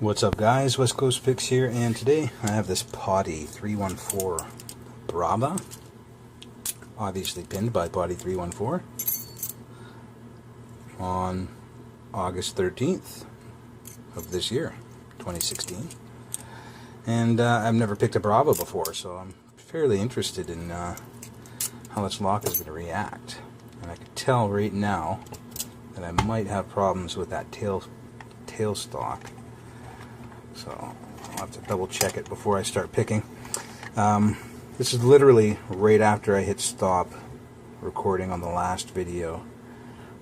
What's up, guys? West Coast Picks here, and today I have this Potti314 Brava, obviously pinned by Potti314 on August 13th of this year, 2016. And I've never picked a Brava before, so I'm fairly interested in how this lock is going to react. And I can tell right now that I might have problems with that tailstock. So I'll have to double check it before I start picking. This is literally right after I hit stop recording on the last video,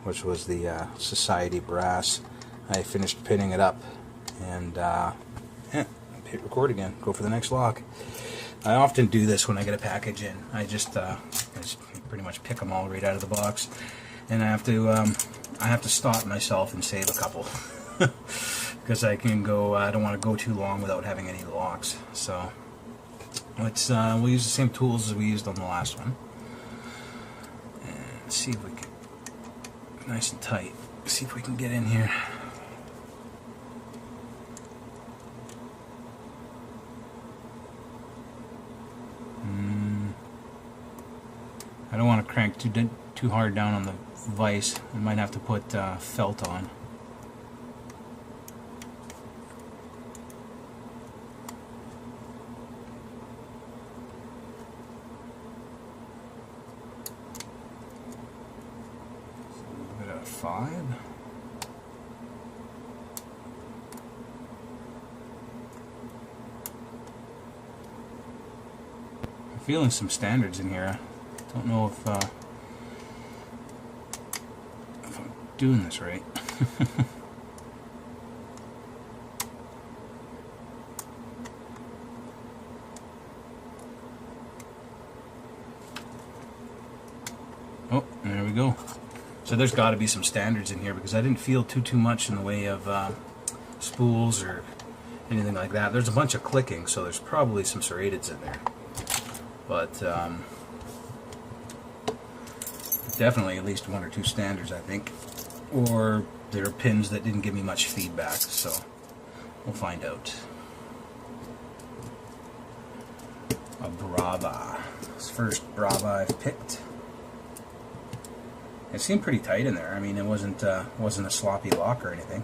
which was the Society Brass. I finished pinning it up and hit record again, go for the next lock. I often do this when I get a package in. I just pretty much pick them all right out of the box, and I have to stop myself and save a couple. Because I don't want to go too long without having any locks. So we'll use the same tools as we used on the last one, and see if we can, nice and tight. See if we can get in here. I don't want to crank too hard down on the vise. I might have to put felt on. Five. I'm feeling some standards in here. I don't know if I'm doing this right. Oh, there we go. So there's got to be some standards in here, because I didn't feel too much in the way of spools or anything like that. There's a bunch of clicking, so there's probably some serrateds in there. But definitely at least one or two standards, I think. Or there are pins that didn't give me much feedback, so we'll find out. A Brava. This first Brava I've picked. It seemed pretty tight in there. I mean, it wasn't a sloppy lock or anything.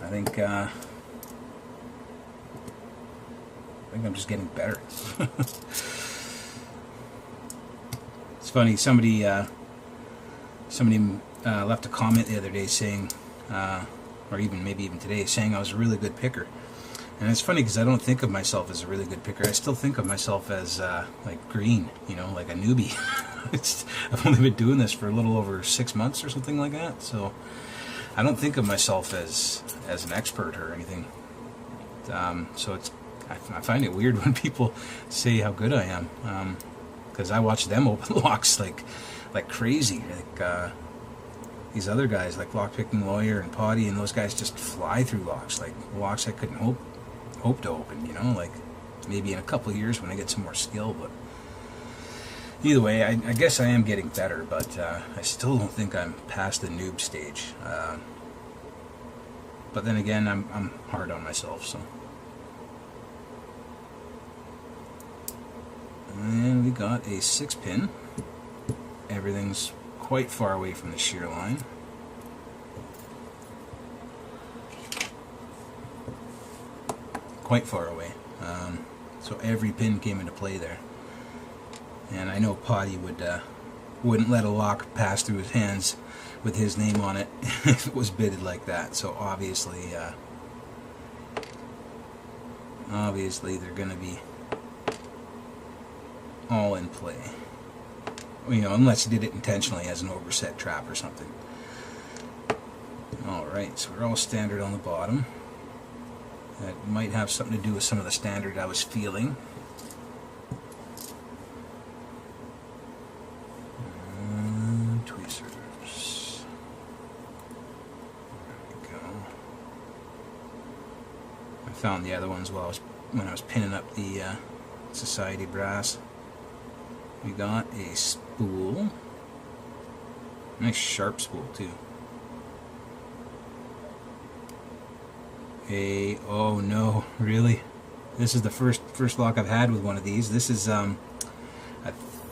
I think I'm just getting better. It's funny. Somebody left a comment the other day saying, or maybe even today, saying I was a really good picker. And it's funny because I don't think of myself as a really good picker. I still think of myself as like green, like a newbie. I've only been doing this for a little over 6 months or something like that, so I don't think of myself as an expert or anything. So I find it weird when people say how good I am, because I watch them open locks like crazy. Like these other guys, like Lockpicking Lawyer and Potti, and those guys just fly through locks, like locks I couldn't hope to open. Like maybe in a couple of years when I get some more skill, but. Either way, I guess I am getting better, but I still don't think I'm past the noob stage. But then again, I'm hard on myself, so. And we got a 6-pin. Everything's quite far away from the shear line. Quite far away. So every pin came into play there. And I know Potti wouldn't let a lock pass through his hands with his name on it if it was bitted like that. So obviously they're going to be all in play. Unless he did it intentionally as an overset trap or something. Alright, so we're all standard on the bottom. That might have something to do with some of the standard I was feeling. Found the other ones when I was pinning up the Society Brass. We got a spool, nice sharp spool too, oh no, really? This is the first lock I've had with one of these. This is, I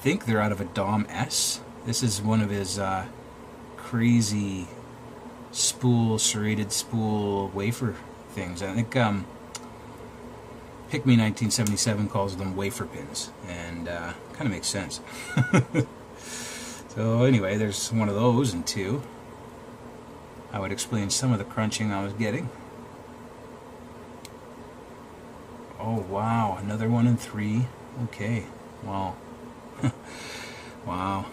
think they're out of a Dom S. This is one of his crazy serrated spool wafer things. I think Pick Me 1977 calls them wafer pins, and kind of makes sense. So anyway, there's one of those and two. I would explain some of the crunching I was getting. Oh wow, another one and three. Okay, wow. Wow.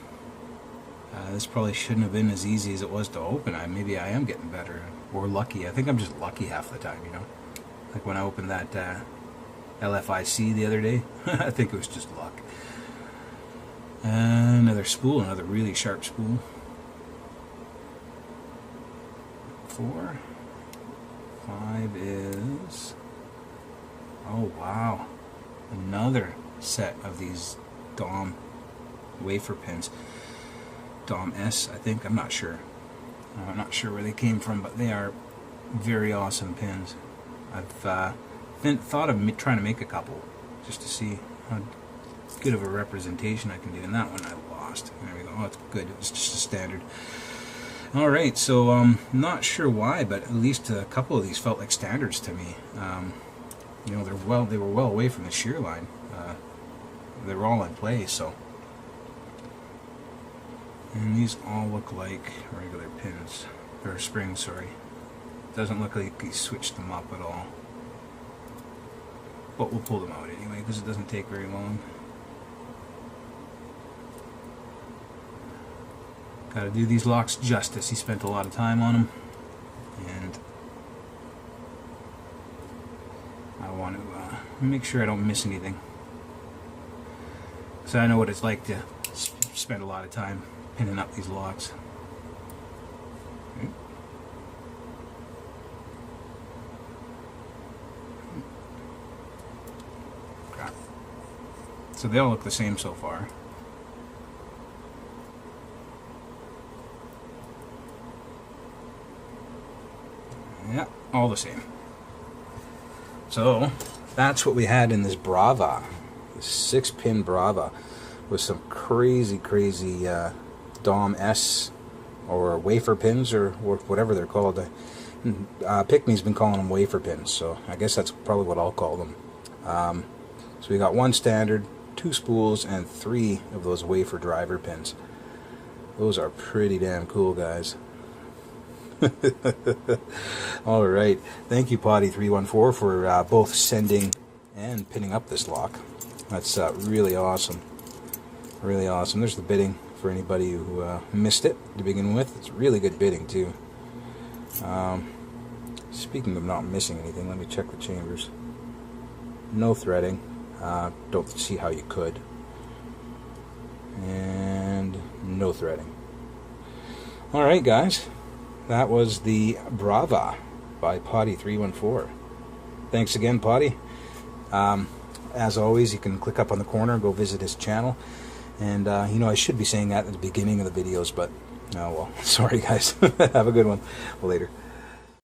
This probably shouldn't have been as easy as it was to open. Maybe I am getting better, or lucky. I think I'm just lucky half the time, you know. Like when I opened that LFIC the other day, I think it was just luck. Another spool, another really sharp spool. 4, 5 is... Oh wow, another set of these Dom wafer pins. Dom S, I think. I'm not sure. I'm not sure where they came from, but they are very awesome pins. I've thought of trying to make a couple just to see how good of a representation I can do. And that one I lost. There we go. Oh, it's good. It was just a standard. Alright, so not sure why, but at least a couple of these felt like standards to me. You know, they were well away from the shear line. They were all in place, so. And these all look like regular pins, or springs, sorry. Doesn't look like he switched them up at all. But we'll pull them out anyway, because it doesn't take very long. Gotta do these locks justice. He spent a lot of time on them, and I want to make sure I don't miss anything. So I know what it's like to spend a lot of time pinning up these locks. Okay. So they all look the same so far. Yeah, all the same. So that's what we had in this Brava, this 6-pin Brava, with some crazy Dom S or wafer pins, or whatever they're called. Pick Me's been calling them wafer pins, so I guess that's probably what I'll call them. So we got one standard, 2 spools, and 3 of those wafer driver pins. Those are pretty damn cool, guys. Alright, thank you Potti314 for both sending and pinning up this lock. That's really awesome. Really awesome. There's the bidding for anybody who missed it to begin with. It's really good bidding too. Speaking of not missing anything, let me check the chambers. No threading. Don't see how you could. And no threading. Alright guys, that was the Brava by Potti314. Thanks again, Potti. As always, you can click up on the corner, go visit his channel. And, you know, I should be saying that at the beginning of the videos, but, oh well. Sorry, guys. Have a good one. Later.